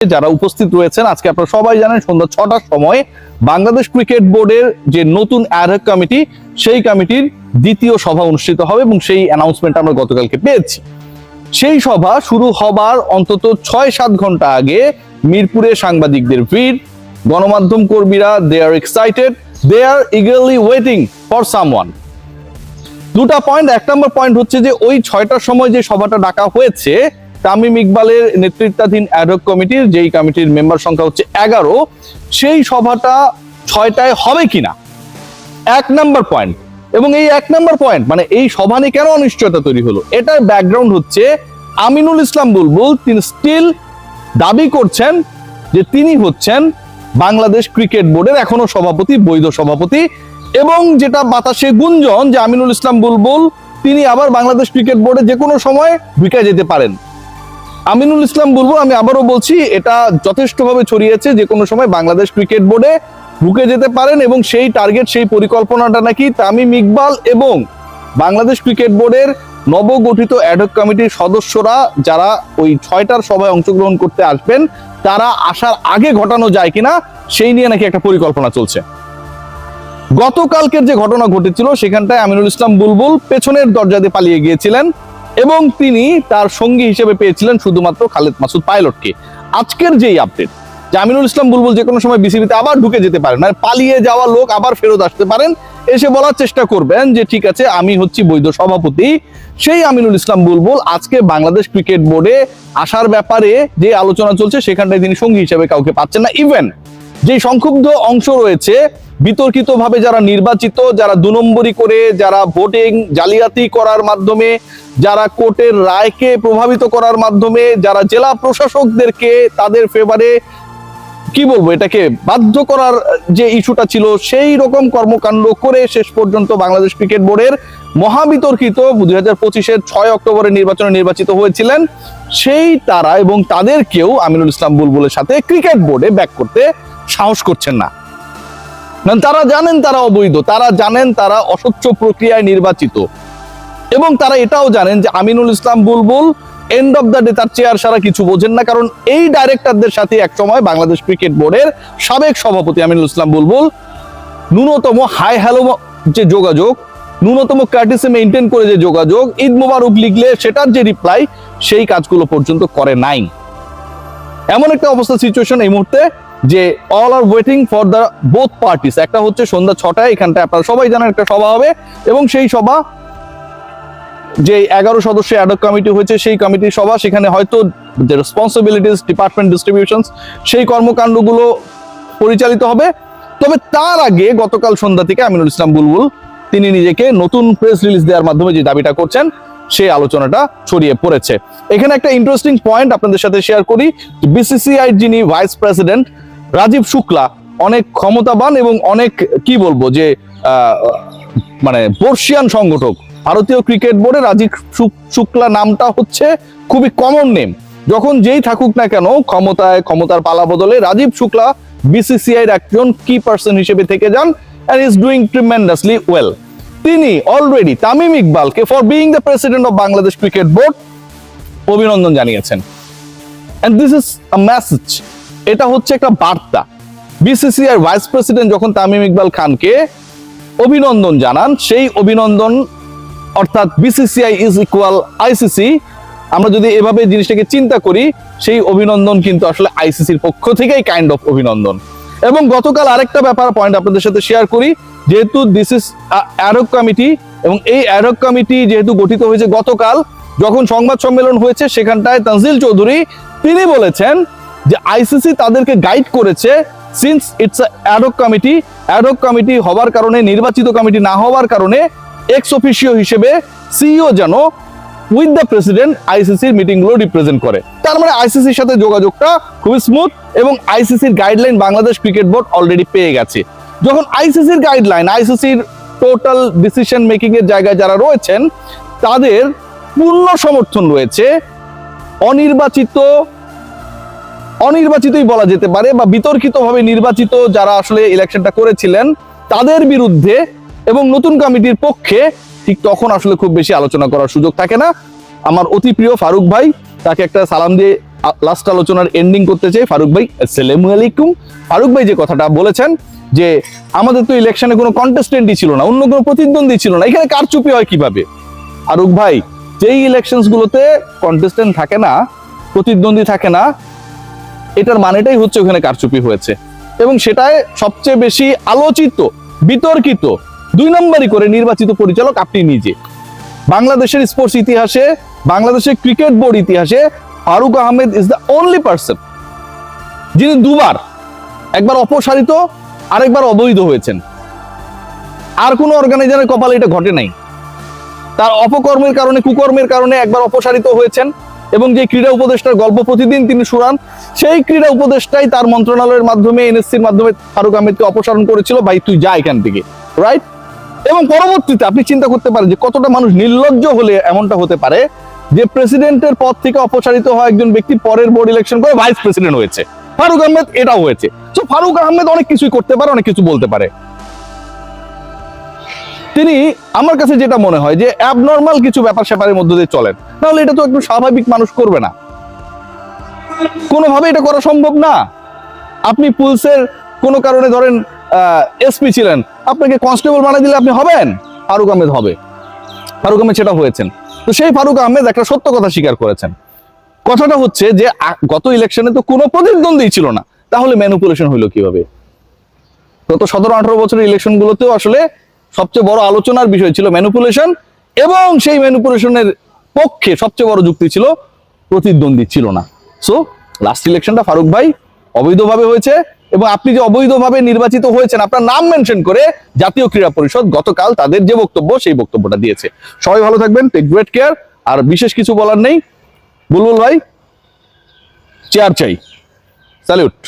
যারা উপস্থিত রয়েছেন আজকে আপনারা সবাই জানেন সন্ধ্যা 6টার সময় বাংলাদেশ ক্রিকেট বোর্ডের যে নতুন অ্যাডহক কমিটি সেই কমিটির দ্বিতীয় সভা অনুষ্ঠিত হবে এবং সেই অ্যানাউন্সমেন্ট আমরা গতকালকে পেয়েছি। সেই সভা শুরু হবার অন্তত 6-7 ঘন্টা আগে মিরপুরে সাংবাদিকদের ভিড়, গণমাধ্যম কর্মীরা they are excited, they are eagerly waiting for someone. দুটা পয়েন্ট। 1 নম্বর পয়েন্ট হচ্ছে যে ওই 6টার সময় যে সভাটা ডাকা হয়েছে তামিম ইকবালের নেতৃত্বাধীন অ্যাডহক কমিটির, যেই কমিটির মেম্বার সংখ্যা হচ্ছে 11, সেই সভাটা 6টায় হবে কিনা 1 নম্বর পয়েন্ট। এবং এই 1 নম্বর পয়েন্ট মানে এই সভা নিয়ে কেন অনিশ্চয়তা তৈরি হলো, এটার ব্যাকগ্রাউন্ড হচ্ছে আমিনুল ইসলাম বুলবুল তিনি স্টিল দাবি করছেন যে তিনি হচ্ছেন বাংলাদেশ ক্রিকেট বোর্ডের এখনো সভাপতি, বৈধ সভাপতি। এবং যেটা বাতাসে গুঞ্জন যে আমিনুল ইসলাম বুলবুল তিনি আবার বাংলাদেশ ক্রিকেট বোর্ডে যে কোনো সময় ঢুকে যেতে পারেন। আমিনুল ইসলাম বুলবুল, আমি আবারও বলছি, এটা যথেষ্টভাবে ছড়িয়েছে, যে কোনো সময় বাংলাদেশ ক্রিকেট বোর্ডে ঢুকে যেতে পারেন এবং সেই টার্গেট, সেই পরিকল্পনাটা নাকি তামিম ইকবাল এবং বাংলাদেশ ক্রিকেট বোর্ডের নবগঠিত অ্যাডহক কমিটির সদস্যরা যারা ওই 6টার সভায় অংশগ্রহণ করতে আসবেন তারা আসার আগে ঘটানো যায় কিনা সেই নিয়ে নাকি একটা পরিকল্পনা চলছে। গতকালকের যে ঘটনা ঘটেছিল সেখানটায় আমিনুল ইসলাম বুলবুল পেছনের দরজা দিয়ে পালিয়ে গিয়েছিলেন এবং তিনি তার সঙ্গী হিসেবে পেয়েছিলেন শুধুমাত্র খালেদ মাসুদ পাইলটকে। আজকের যেই আপডেট যে আমিনুল ইসলাম বুলবুল যে কোনো সময় বিসিবিতে আবার ঢুকে যেতে পারেন, মানে পালিয়ে যাওয়া লোক আবার ফেরত আসতে পারেন, এসে বলার চেষ্টা করবেন যে ঠিক আছে আমি হচ্ছি বৈধ সভাপতি, সেই আমিনুল ইসলাম বুলবুল আজকে বাংলাদেশ ক্রিকেট বোর্ডে আসার ব্যাপারে যে আলোচনা চলছে সেখানটায় তিনি সঙ্গী হিসেবে কাউকে পাচ্ছেন না। ইভেন যে সংক্ষুব্ধ অংশ রয়েছে বিতর্কিতভাবে যারা নির্বাচিত, যারা 2 নম্বরি করে, যারা ভোটিং জালিয়াতি করার মাধ্যমে, যারা কোর্টের রায়কে প্রভাবিত করার মাধ্যমে, যারা জেলা প্রশাসকদেরকে তাদের ফেভারে কি বলবো এটাকে বাধ্য করার যে ইস্যুটা ছিল, সেই রকম কর্মকাণ্ড করে শেষ পর্যন্ত বাংলাদেশ ক্রিকেট বোর্ডের মহাবিতর্কিত 2025-এর 6 অক্টোবরের নির্বাচনে নির্বাচিত হয়েছিলেন, সেই তারা এবং তাদেরকেও আমিনুল ইসলাম বুলবুলের সাথে ক্রিকেট বোর্ডে ব্যাক করতে সাহস করছেন না। তারা জানেন তারা অবৈধ, তারা জানেন তারা অস্বচ্ছ প্রক্রিয়ায় নির্বাচিত এবং তারা এটাও জানেন যে আমিনুল ইসলাম বুলবুল এন্ড অফ দ্য ডে তার চেয়ার সারা কিছু বোঝেন না। কারণ এই ডাইরেক্টরদের সাথে একসময় বাংলাদেশ ক্রিকেট বোর্ডের সাবেক সভাপতি আমিনুল ইসলাম বুলবুল ন্যূনতম হাই হ্যালো যে যোগাযোগ, ন্যূনতম কার্টিসি মেইনটেইন করে যে যোগাযোগ, ঈদ মোবারক লিখলে সেটার যে রিপ্লাই, সেই কাজগুলো পর্যন্ত করে নাই। এমন একটা অবস্থা সিচুয়েশন এই মুহূর্তে যে all R waiting for the both parties. একটা হচ্ছে সন্ধ্যা 6টায় এখানটায় আপনারা সবাই জানেন একটা সভা হবে এবং সেই সভা যে 11 সদস্য অ্যাডহক কমিটি হয়েছে সেই কমিটির সভা, সেখানে হয়তো যে রেসপন্সিবিলিটিস ডিপার্টমেন্ট ডিস্ট্রিবিউশনস সেই কর্মকাণ্ডগুলো পরিচালিত হবে। তবে তার আগে গতকাল সন্ধ্যা থেকে আমিনুল ইসলাম বুলবুল তিনি নিজেকে নতুন প্রেস রিলিজ দেওয়ার মাধ্যমে যে দাবিটা করছেন সেই আলোচনাটা ছড়িয়ে পড়েছে। এখানে একটা ইন্টারেস্টিং পয়েন্ট আপনাদের সাথে শেয়ার করি। বিসিসিআই যিনি ভাইস প্রেসিডেন্ট রাজীব শুক্লা অনেক ক্ষমতাবান এবং অনেক কি বলবো যে মানে বর্ষিয়ান সংগঠক। ভারতীয় ক্রিকেট বোর্ডে রাজীব শুক্লা নামটা হচ্ছে খুবই কমন নেম, যখন যেই থাকুক না কেন ক্ষমতার পালা বদলে রাজীব শুক্লা বিসিসিআই এর একজন কি পার্সন হিসেবে থেকে যান and is doing tremendously well. তিনি অলরেডি তামিম ইকবালকে for being the president of Bangladesh cricket board অভিনন্দন জানিয়েছেন। and this is a message, এটা হচ্ছে একটা বার্তা। বিসিসিআই এর ভাইস প্রেসিডেন্ট যখন তামিম ইকবাল খানকে অভিনন্দন জানান, সেই অভিনন্দন অর্থাৎ বিসিসিআই ইজ ইকুয়াল আইসিসি, আমরা যদি এভাবে জিনিসটাকে চিন্তা করি, সেই অভিনন্দন কিন্তু আসলে আইসিসির পক্ষ থেকেই কাইন্ড অফ অভিনন্দন। এবং গতকাল আরেকটা ব্যাপার পয়েন্ট আপনাদের সাথে শেয়ার করি, যেহেতু দিস ইজ অ্যাডহক কমিটি এবং এই অ্যাডহক কমিটি যেহেতু গঠিত হয়েছে গতকাল, যখন সংবাদ সম্মেলন হয়েছে সেখানটায় তানজিল চৌধুরী তিনি বলেছেন যে আইসিসি তাদেরকে গাইড করেছে, সিন্স ইটস অ্যাডহক কমিটি হবার কারণে, নির্বাচিত কমিটি না হওয়ার কারণে এক্স অফিসিও হিসেবে সিইও যেন উইথ দ্য প্রেসিডেন্ট আইসিসির মিটিংগুলো রিপ্রেজেন্ট করে। তার মানে আইসিসির সাথে যোগাযোগটা খুবই স্মুথ এবং আইসিসির guideline Bangladesh cricket board already পেয়ে গেছে। যখন আইসিসির গাইডলাইন, আইসিসির টোটাল ডিসিশন মেকিং এর জায়গায় যারা রয়েছেন তাদের পূর্ণ সমর্থন রয়েছে অনির্বাচিতই বলা যেতে পারে বা বিতর্কিতভাবে নির্বাচিত যারা আসলে ইলেকশনটা করেছিলেন তাদের বিরুদ্ধে এবং নতুন কমিটির পক্ষে, ঠিক তখন আসলে খুব বেশি আলোচনা করার সুযোগ থাকে না। আমার অতি প্রিয় ফারুক ভাই, তাকে একটা সালাম দিয়ে লাস্ট আলোচনার এন্ডিং করতে চাই ফারুক ভাই। আসসালামু আলাইকুম। ফারুক ভাই যে কথাটা বলেছেন যে আমাদের তো ইলেকশনে কোনো কন্টেস্টেন্টই ছিল না, অন্য কোনো প্রতিদ্বন্দ্বী ছিল না, এখানে কারচুপি হয় কিভাবে? ফারুক ভাই, যেই ইলেকশনস গুলোতে কন্টেস্টেন্ট থাকে না, প্রতিদ্বন্দ্বী থাকে না, এটার মানেটাই হচ্ছে ওখানে কারচুপি হয়েছে, এবং সেটাই সবচেয়ে বেশি আলোচিত, বিতর্কিত, 2 নম্বরই করে নির্বাচিত পরিচালক আপনি নিজে। বাংলাদেশের স্পোর্টস ইতিহাসে, বাংলাদেশের ক্রিকেট বোর্ড ইতিহাসে Faruk Ahmed is the only person যিনি দুবার, একবার অপসারিত, আরেকবার অবৈধ হয়েছেন। আর কোনো অর্গানাইজারের কপালে এটা ঘটে নাই। তার অপকর্মের কারণে, কুকর্মের কারণে একবার অপসারিত হয়েছেন, এবং যে ক্রীড়া উপদেষ্টার গল্প প্রতিদিন তিনি শুনান, সেই ক্রীড়া উপদেষ্টাই তার মন্ত্রণালয়ের মাধ্যমে, এনএসসির মাধ্যমে ফারুক আহমেদকে অপসারণ করেছিল, ভাই তুই যা এখান থেকে, রাইট? এবং পরবর্তীতে আপনি চিন্তা করতে পারেন যে কতটা মানুষ নির্লজ্জ হলে এমনটা হতে পারে যে প্রেসিডেন্টের পদ থেকে অপসারিত হওয়া একজন ব্যক্তি পরের বোর্ড ইলেকশন করে ভাইস প্রেসিডেন্ট হয়েছে। ফারুক আহমেদ এটাও হয়েছে। তো ফারুক আহমেদ অনেক কিছুই করতে পারে, অনেক কিছু বলতে পারে। তিনি, আমার কাছে যেটা মনে হয় যে অ্যাবনর্মাল কিছু ব্যাপার স্যাপারের মধ্যে দিয়ে চলেন, নাহলে এটা তো একটু স্বাভাবিক মানুষ করবে না, কোনোভাবে এটা করা সম্ভব না। আপনি পুলিশের কোনো কারণে ধরেন এসপি ছিলেন, আপনাকে কনস্টেবল বানিয়ে দিলে আপনি হবেন? ফারুক আহমেদ হবে। ফারুক আহমেদ সেটা হয়েছেন। তো সেই ফারুক আহমেদ একটা সত্য কথা স্বীকার করেছেন। কথাটা হচ্ছে যে গত ইলেকশনে তো কোনো প্রতিদ্বন্দ্বী ছিল না, তাহলে ম্যানিপুলেশন হইলো কিভাবে? গত 17-18 বছরের ইলেকশন গুলোতেও আসলে সবচেয়ে বড় আলোচনার বিষয় ছিল ম্যানিপুলেশন, এবং সেই ম্যানিপুলেশনের পক্ষে সবচেয়ে বড় যুক্তি ছিল প্রতিদ্বন্দ্বী ছিল না। সো লাস্ট ইলেকশনটা ফারুক ভাই অবৈধভাবে হয়েছে, এবং আপনি যে অবৈধভাবে নির্বাচিত হয়েছেন আপনার নাম মেনশন করে জাতীয় ক্রীড়া পরিষদ গতকাল তাদের যে বক্তব্য, সেই বক্তব্যটা দিয়েছে। সবাই ভালো থাকবেন, টেক গ্রেট কেয়ার। আর বিশেষ কিছু বলার নেই। বুলবুল ভাই, চেয়ার চাই। স্যালিউট।